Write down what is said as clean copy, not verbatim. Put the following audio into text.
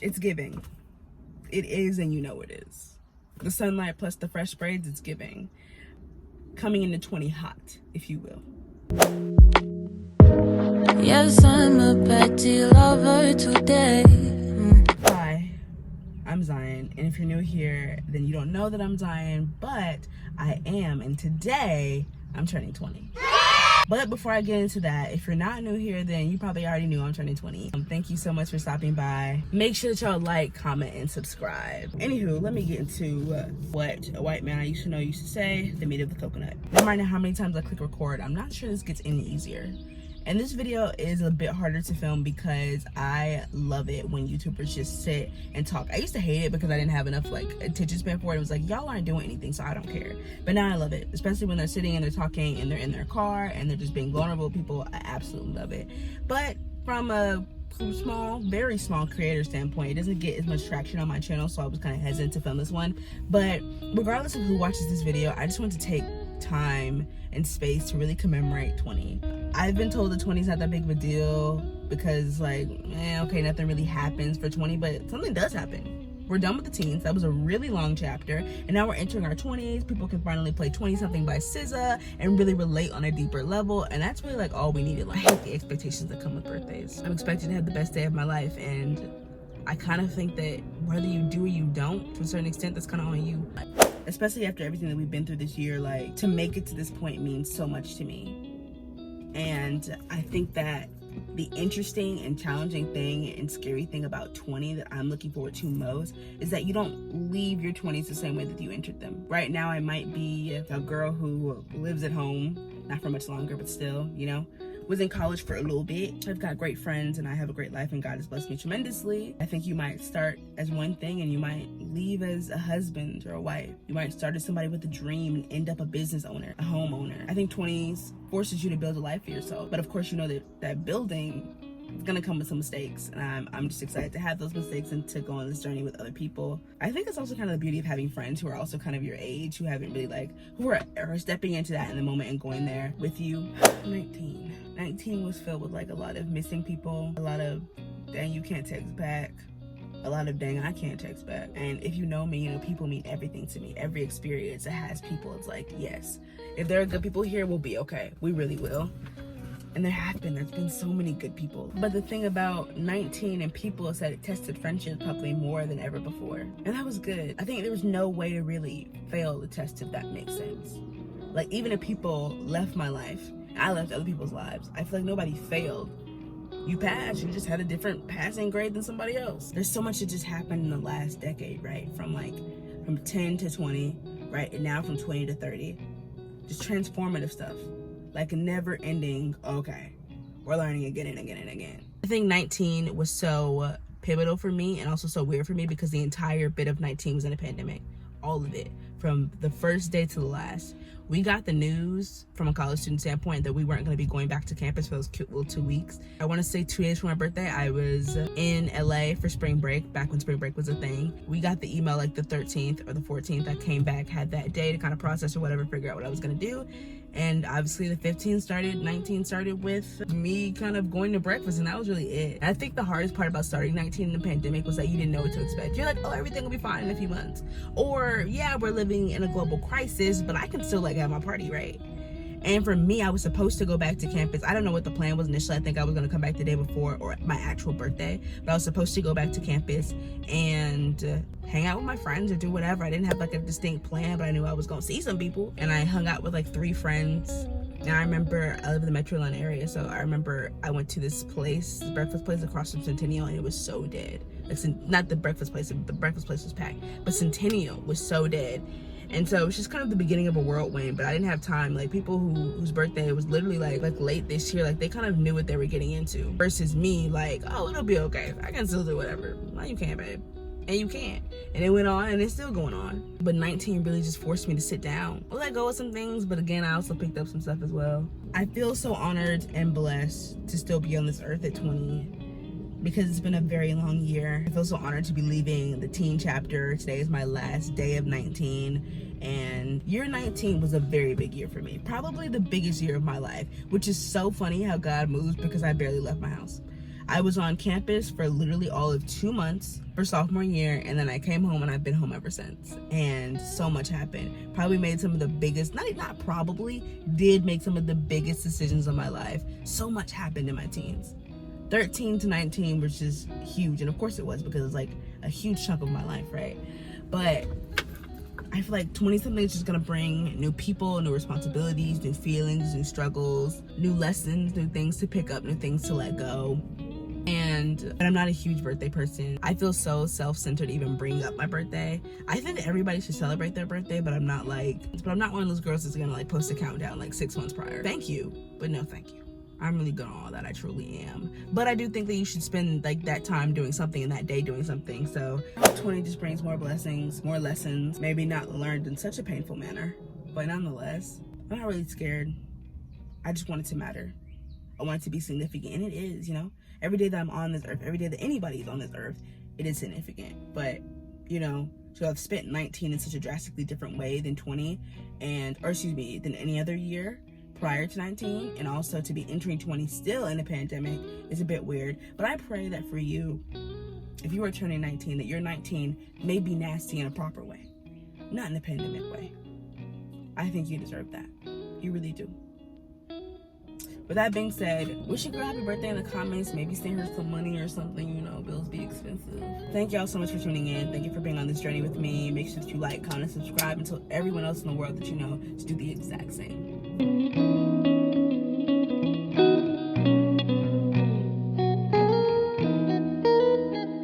It's giving. It is, and you know it is. The sunlight plus the fresh braids, it's giving. Coming into 20 hot, if you will. Yes, I'm a petty lover today. Hi, I'm Zion, and if you're new here, then you don't know that I'm Zion, but I am, and today I'm turning 20. But before I get into that, if you're not new here, then you probably already knew I'm turning 20. Thank you so much for stopping by. Make sure that y'all like, comment, and subscribe. Anywho, let me get into what a white man I used to know used to say, the meat of the coconut. No matter how many times I click record, I'm not sure this gets any easier. And this video is a bit harder to film because I love it when YouTubers just sit and talk. I used to hate it because I didn't have enough like attention span for it. It was like, y'all aren't doing anything, so I don't care. But now I love it, especially when they're sitting and they're talking and they're in their car and they're just being vulnerable with people. I absolutely love it. But from a small, very small creator standpoint, it doesn't get as much traction on my channel, so I was kind of hesitant to film this one. But regardless of who watches this video, I just want to take time and space to really commemorate 20. I've been told that 20 is not that big of a deal because like, okay, nothing really happens for 20, but something does happen. We're done with the teens. That was a really long chapter, and now we're entering our 20s. People can finally play 20 something by SZA and really relate on a deeper level, and that's really like all we needed. Like, I hate the expectations that come with birthdays. I'm expected to have the best day of my life, and I kind of think that whether you do or you don't, to a certain extent, that's kind of on you. Especially after everything that we've been through this year, like, to make it to this point means so much to me. And I think that the interesting and challenging thing and scary thing about 20 that I'm looking forward to most is that you don't leave your 20s the same way that you entered them. Right now, I might be a girl who lives at home, not for much longer, but still, you know, was in college for a little bit. I've got great friends and I have a great life and God has blessed me tremendously. I think you might start as one thing and you might leave as a husband or a wife. You might start as somebody with a dream and end up a business owner, a homeowner. I think 20s forces you to build a life for yourself. But of course, you know that building is gonna come with some mistakes, and I'm just excited to have those mistakes and to go on this journey with other people. I think it's also kind of the beauty of having friends who are also kind of your age, who haven't really who are stepping into that in the moment and going there with you. 19 was filled with like a lot of missing people, a lot of dang you can't text back, a lot of dang I can't text back. And if you know me, you know people mean everything to me. Every experience that has people, it's like, yes, if there are good people here, we'll be okay. We really will. And there's been so many good people. But the thing about 19 and people is that it tested friendship probably more than ever before. And that was good. I think there was no way to really fail the test, if that makes sense. Like, even if people left my life, and I left other people's lives, I feel like nobody failed. You passed, you just had a different passing grade than somebody else. There's so much that just happened in the last decade, right? From 10 to 20, right? And now from 20 to 30. Just transformative stuff. Like a never ending, okay, we're learning again and again and again. I think 19 was so pivotal for me and also so weird for me because the entire bit of 19 was in a pandemic. All of it, from the first day to the last. We got the news from a college student standpoint that we weren't going to be going back to campus for those cute little 2 weeks. I want to say 2 days from my birthday, I was in LA for spring break, back when spring break was a thing. We got the email like the 13th or the 14th. I came back, had that day to kind of process or whatever, figure out what I was going to do. And obviously the 19 started with me kind of going to breakfast, and that was really it. And I think the hardest part about starting 19 in the pandemic was that you didn't know what to expect. You're like, oh, everything will be fine in a few months. Or, yeah, we're living in a global crisis, but I can still like have my party, right? And for me, I was supposed to go back to campus. I don't know what the plan was initially. I think I was going to come back the day before or my actual birthday. But I was supposed to go back to campus and hang out with my friends or do whatever. I didn't have like a distinct plan, but I knew I was going to see some people. And I hung out with like 3 friends. And I remember I live in the Metro Atlanta area. So I remember I went to this place, this breakfast place across from Centennial, and it was so dead. Like, not the breakfast place. The breakfast place was packed. But Centennial was so dead. And so it was just kind of the beginning of a whirlwind, but I didn't have time. Like, people whose birthday was literally like late this year, like they kind of knew what they were getting into. Versus me, like, oh, it'll be okay. I can still do whatever. No, you can't, babe. And you can't. And it went on, and it's still going on. But 19 really just forced me to sit down. I let go of some things, but again, I also picked up some stuff as well. I feel so honored and blessed to still be on this earth at 20. Because it's been a very long year. I feel so honored to be leaving the teen chapter. Today is my last day of 19, and year 19 was a very big year for me. Probably the biggest year of my life, which is so funny how God moves because I barely left my house. I was on campus for literally all of 2 months for sophomore year, and then I came home and I've been home ever since. And so much happened. Probably made some of the biggest, not probably, did make some of the biggest decisions of my life. So much happened in my teens. 13 to 19 was just huge, and of course it was, because it's like a huge chunk of my life, right? But I feel like 20-something is just gonna bring new people, new responsibilities, new feelings, new struggles, new lessons, new things to pick up, new things to let go. And I'm not a huge birthday person. I feel so self-centered even bringing up my birthday. I think that everybody should celebrate their birthday, but I'm not one of those girls that's gonna like post a countdown like 6 months prior. Thank you, but no thank you. I'm really good on all that, I truly am. But I do think that you should spend like that time doing something and that day doing something. So I hope 20 just brings more blessings, more lessons, maybe not learned in such a painful manner, but nonetheless, I'm not really scared. I just want it to matter. I want it to be significant, and it is, you know? Every day that I'm on this earth, every day that anybody is on this earth, it is significant. But, you know, so I've spent 19 in such a drastically different way than 20, than any other year prior to 19, and also to be entering 20 still in a pandemic is a bit weird. But I pray that for you, if you are turning 19, that your 19 may be nasty in a proper way, not in a pandemic way. I think you deserve that. You really do. With that being said, wish your girl happy birthday in the comments. Maybe send her some money or something, you know, bills be expensive. Thank y'all so much for tuning in. Thank you for being on this journey with me. Make sure that you like, comment, subscribe, and tell everyone else in the world that you know to do the exact same.